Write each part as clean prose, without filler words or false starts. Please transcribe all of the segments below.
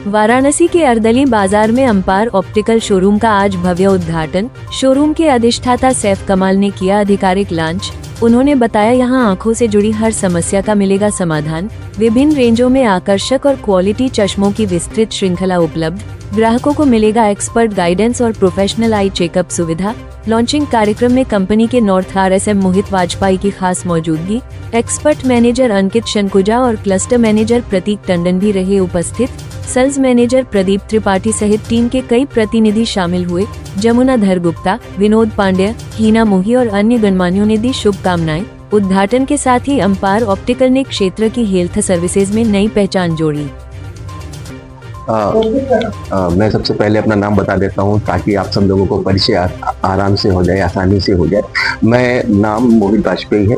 वाराणसी के अर्दली बाजार में अम्पार ऑप्टिकल शोरूम का आज भव्य उद्घाटन। शोरूम के अधिष्ठाता सैफ कमाल ने किया आधिकारिक लॉन्च। उन्होंने बताया, यहां आंखों से जुड़ी हर समस्या का मिलेगा समाधान। विभिन्न रेंजों में आकर्षक और क्वालिटी चश्मों की विस्तृत श्रृंखला उपलब्ध। ग्राहकों को मिलेगा एक्सपर्ट गाइडेंस और प्रोफेशनल आई चेकअप सुविधा। लॉन्चिंग कार्यक्रम में कंपनी के नॉर्थ RSM मोहित वाजपेयी की खास मौजूदगी। एक्सपर्ट मैनेजर अंकित शनकुजा और क्लस्टर मैनेजर प्रतीक टंडन भी रहे उपस्थित। सेल्स मैनेजर प्रदीप त्रिपाठी सहित टीम के कई प्रतिनिधि शामिल हुए। जमुना धरगुप्ता, विनोद पांड्या, हीना मोही और अन्य गणमान्यों ने दी शुभकामनाएं। उद्घाटन के साथ ही अम्पार ऑप्टिकल ने क्षेत्र की हेल्थ सर्विसेज में नई पहचान जोड़ी। मैं सबसे पहले अपना नाम बता देता हूं ताकि आप सब लोगों को परिचय आराम से हो जाए, आसानी से हो जाए। मैं नाम मोहित वाजपेयी है।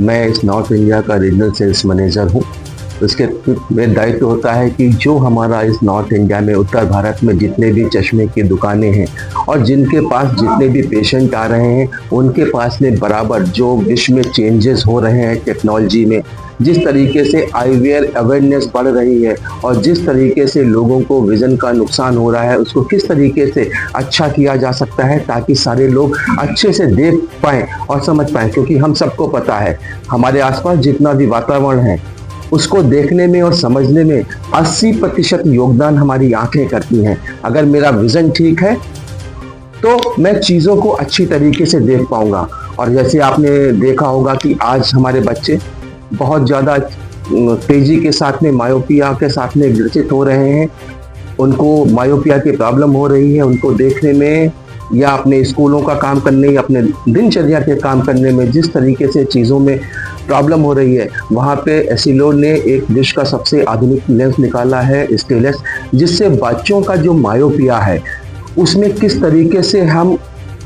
मैं इस नॉर्थ इंडिया का रीजनल सेल्स मैनेजर हूं। इसके मेरा दायित्व होता है कि जो हमारा इस नॉर्थ इंडिया में, उत्तर भारत में जितने भी चश्मे की दुकानें हैं और जिनके पास जितने भी पेशेंट आ रहे हैं, उनके पास में बराबर जो विश्व में चेंजेस हो रहे हैं टेक्नोलॉजी में, जिस तरीके से आईवेयर अवेयरनेस बढ़ रही है और जिस तरीके से लोगों को विजन का नुकसान हो रहा है, उसको किस तरीके से अच्छा किया जा सकता है ताकि सारे लोग अच्छे से देख पाएँ और समझ पाएँ। क्योंकि हम सबको पता है हमारे आसपास जितना भी वातावरण है उसको देखने में और समझने में 80% योगदान हमारी आंखें करती हैं। अगर मेरा विजन ठीक है तो मैं चीज़ों को अच्छी तरीके से देख पाऊंगा। और जैसे आपने देखा होगा कि आज हमारे बच्चे बहुत ज़्यादा तेज़ी के साथ में मायोपिया के साथ में ग्रसित हो रहे हैं। उनको मायोपिया की प्रॉब्लम हो रही है। उनको देखने में या अपने स्कूलों का काम करने या अपने दिनचर्या के काम करने में जिस तरीके से चीज़ों में प्रॉब्लम हो रही है, वहाँ पे एसिलोर ने एक विश्व का सबसे आधुनिक लेंस निकाला है स्टेलस, जिससे बच्चों का जो मायोपिया है उसमें किस तरीके से हम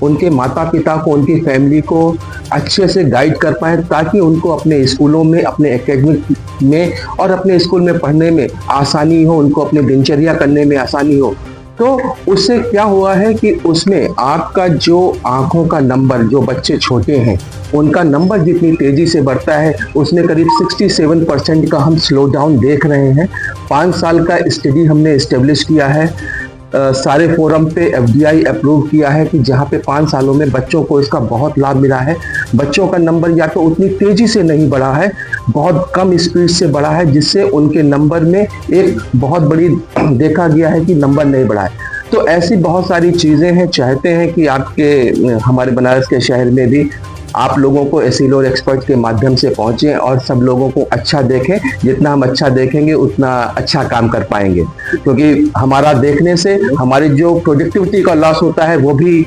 उनके माता पिता को, उनकी फैमिली को अच्छे से गाइड कर पाएँ ताकि उनको अपने स्कूलों में, अपने एकेडमिक में और अपने स्कूल में पढ़ने में आसानी हो, उनको अपने दिनचर्या करने में आसानी हो। तो उससे क्या हुआ है कि उसमें आपका जो आंखों का नंबर, जो बच्चे छोटे हैं उनका नंबर जितनी तेजी से बढ़ता है, उसमें करीब 67% का हम स्लो डाउन देख रहे हैं। 5 साल का स्टडी हमने इस्टेब्लिश किया है, सारे फोरम पे FDI अप्रूव किया है कि जहाँ पे 5 सालों में बच्चों को इसका बहुत लाभ मिला है। बच्चों का नंबर या तो उतनी तेजी से नहीं बढ़ा है, बहुत कम स्पीड से बढ़ा है, जिससे उनके नंबर में एक बहुत बड़ी देखा गया है कि नंबर नहीं बढ़ा है। तो ऐसी बहुत सारी चीज़ें हैं। चाहते हैं कि आपके हमारे बनारस के शहर में भी आप लोगों को एसिलोर एक्सपर्ट के माध्यम से पहुंचे और सब लोगों को अच्छा देखें। जितना हम अच्छा देखेंगे उतना अच्छा काम कर पाएंगे, क्योंकि हमारा देखने से हमारी जो प्रोडक्टिविटी का लॉस होता है वो भी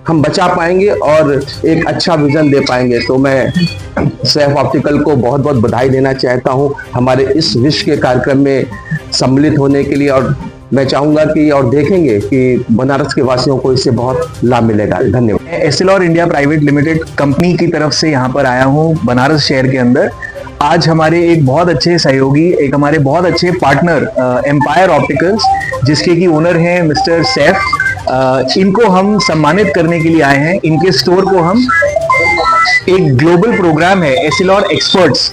हम बचा पाएंगे और एक अच्छा विजन दे पाएंगे। तो मैं सैफ ऑप्टिकल को बहुत बहुत बधाई देना चाहता हूं हमारे इस विश्व के कार्यक्रम में सम्मिलित होने के लिए। और मैं चाहूंगा कि और देखेंगे कि बनारस के वासियों को इससे बहुत लाभ मिलेगा। धन्यवाद। एसिलोर इंडिया प्राइवेट लिमिटेड कंपनी की तरफ से यहाँ पर आया हूँ बनारस शहर के अंदर। आज हमारे एक बहुत अच्छे सहयोगी, एक हमारे बहुत अच्छे पार्टनर एम्पायर ऑप्टिकल्स, जिसके की ओनर हैं मिस्टर सैफ, इनको हम सम्मानित करने के लिए आए हैं। इनके स्टोर को हम एक ग्लोबल प्रोग्राम है एसिलोर एक्सपर्ट्स,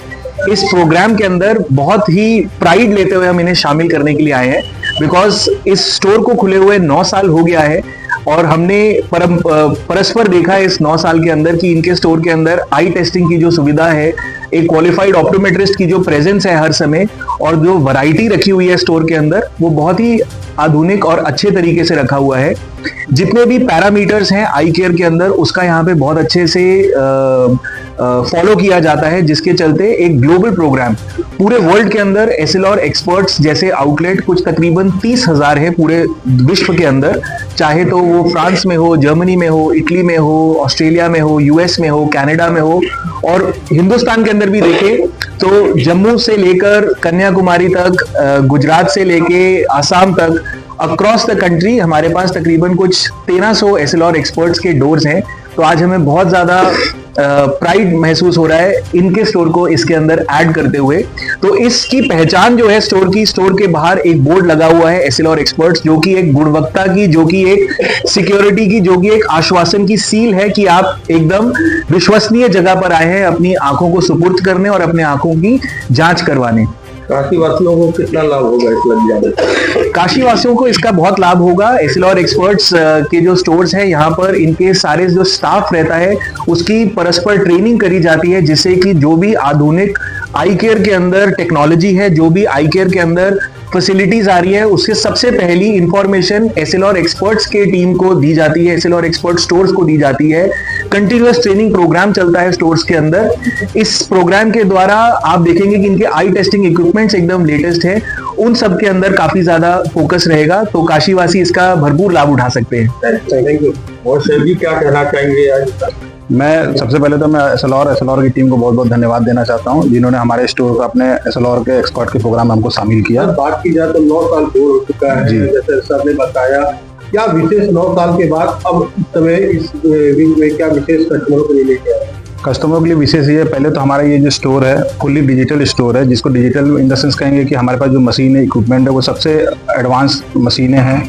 इस प्रोग्राम के अंदर बहुत ही प्राइड लेते हुए हम इन्हें शामिल करने के लिए आए हैं। बिकॉज इस स्टोर को खुले हुए 9 साल हो गया है और हमने परस्पर देखा है इस 9 साल के अंदर कि इनके स्टोर के अंदर आई टेस्टिंग की जो सुविधा है, एक क्वालिफाइड ऑप्टोमेट्रिस्ट की जो प्रेजेंस है हर समय, और जो वैरायटी रखी हुई है स्टोर के अंदर, वो बहुत ही आधुनिक और अच्छे तरीके से रखा हुआ है। जितने भी पैरामीटर्स हैं आई केयर के अंदर, उसका यहाँ पे बहुत अच्छे से फॉलो किया जाता है, जिसके चलते एक ग्लोबल प्रोग्राम पूरे वर्ल्ड के अंदर एसिलोर एक्सपर्ट्स जैसे आउटलेट कुछ तकरीबन 30,000 है पूरे विश्व के अंदर। चाहे तो वो फ्रांस में हो, जर्मनी में हो, इटली में हो, ऑस्ट्रेलिया में हो, US में हो, कनाडा में हो, और हिंदुस्तान के अंदर भी देखें तो जम्मू से लेकर कन्याकुमारी तक, गुजरात से लेके आसाम तक, अक्रॉस द कंट्री हमारे पास तकरीबन कुछ 1300 एसिलोर एक्सपर्ट्स के डोर्स हैं। तो आज हमें बहुत ज़्यादा प्राइड महसूस हो रहा है इनके स्टोर को इसके अंदर ऐड करते हुए। तो इसकी पहचान जो है स्टोर की, स्टोर के बाहर एक बोर्ड लगा हुआ है एसिलोर एक्सपर्ट्स, जो कि एक गुणवत्ता की, जो कि एक सिक्योरिटी की, जो कि एक आश्वासन की सील है कि आप एकदम विश्वसनीय जगह पर आए हैं अपनी आंखों को सुपुर्द करने और अपने आंखों की जांच करवाने। काशी वासियों को कितना लाभ होगा इस लग जाने? काशी वासियों को इसका बहुत लाभ होगा। एसिलॉर एक्सपर्ट्स के जो स्टोर्स हैं यहाँ पर इनके सारे जो स्टाफ रहता है उसकी परस्पर ट्रेनिंग करी जाती है, जिससे कि जो भी आधुनिक आई केयर के अंदर टेक्नोलॉजी है, जो भी आई केयर के अंदर फैसिलिटीज आ रही है, उससे सबसे पहली इंफॉर्मेशन एसिलॉर एक्सपर्ट्स के टीम को दी जाती है, एसिलॉर एक्सपर्ट स्टोर्स को दी जाती है। कंटिन्यूअस ट्रेनिंग प्रोग्राम चलता है स्टोर्स के अंदर। इस प्रोग्राम के द्वारा आप देखेंगे कि इनके आई टेस्टिंग इक्विपमेंट्स एकदम लेटेस्ट है, उन सब के अंदर काफी ज्यादा फोकस रहेगा, तो काशीवासी इसका भरपूर लाभ उठा सकते हैं। Thank you. और सर जी क्या कहना चाहेंगे आज? मैं सबसे पहले तो मैं एसएलआर की टीम को बहुत बहुत धन्यवाद देना चाहता हूं, जिन्होंने हमारे स्टोर को अपने एसएलआर के एक्सपर्ट के प्रोग्राम में हमको शामिल किया। बात की जाए तो 9 साल पूर्ण हो चुका है, जैसे सर ने बताया। क्या विशेष 9 साल के बाद अब इस समय इस विंग में क्या विशेष कस्टमरों के लिए लेके आए? कस्टमरों के लिए विशेष ये, पहले तो हमारा ये जो स्टोर है फुल्ली डिजिटल स्टोर है, जिसको डिजिटल इन द सेंस कहेंगे कि हमारे पास जो मशीन है, इक्विपमेंट है, वो सबसे एडवांस मशीनें हैं,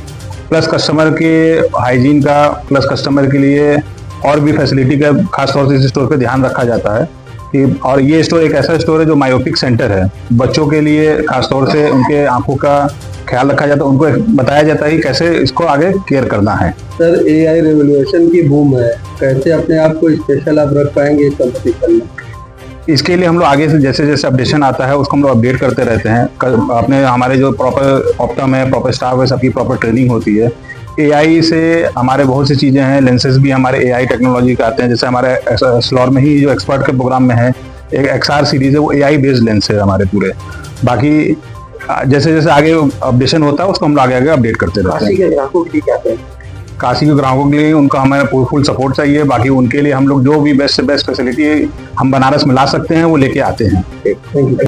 प्लस कस्टमर के हाइजीन का, प्लस कस्टमर के लिए और भी फैसिलिटी का खासतौर से इस स्टोर पे ध्यान रखा जाता है कि, और ये स्टोर एक ऐसा स्टोर है जो मायोपिक सेंटर है, बच्चों के लिए खासतौर से उनके आंखों का ख्याल रखा जाता है, उनको बताया जाता है कि कैसे इसको आगे केयर करना है। सर AI रेवोल्यूशन की बूम है, कैसे अपने आप को स्पेशल आप रख पाएंगे कंपटीशन में? इसके लिए हम लोग आगे से जैसे जैसे अपडेशन आता है उसको हम लोग अपडेट करते रहते हैं। अपने हमारे जो प्रॉपर ऑप्टम है, प्रॉपर स्टाफ है, सबकी प्रॉपर ट्रेनिंग होती है। AI से हमारे बहुत सी चीज़ें हैं, लेंसेज भी हमारे AI टेक्नोलॉजी के आते हैं, जैसे हमारे एसएलआर में ही जो एक्सपर्ट के प्रोग्राम में है एक XR सीरीज है, वो AI बेस्ड लेंस है हमारे पूरे। बाकी जैसे जैसे आगे अपडेशन होता है उसको हम लोग आगे आगे अपडेट करते रहते हैं। काशी के ग्राहकों के लिए क्या कहें? काशी के ग्राहकों के लिए उनका हमें फुल सपोर्ट चाहिए। बाकी उनके लिए हम लोग जो भी बेस्ट से बेस्ट फैसिलिटी हम बनारस में ला सकते हैं वो लेके आते हैं। Thank you.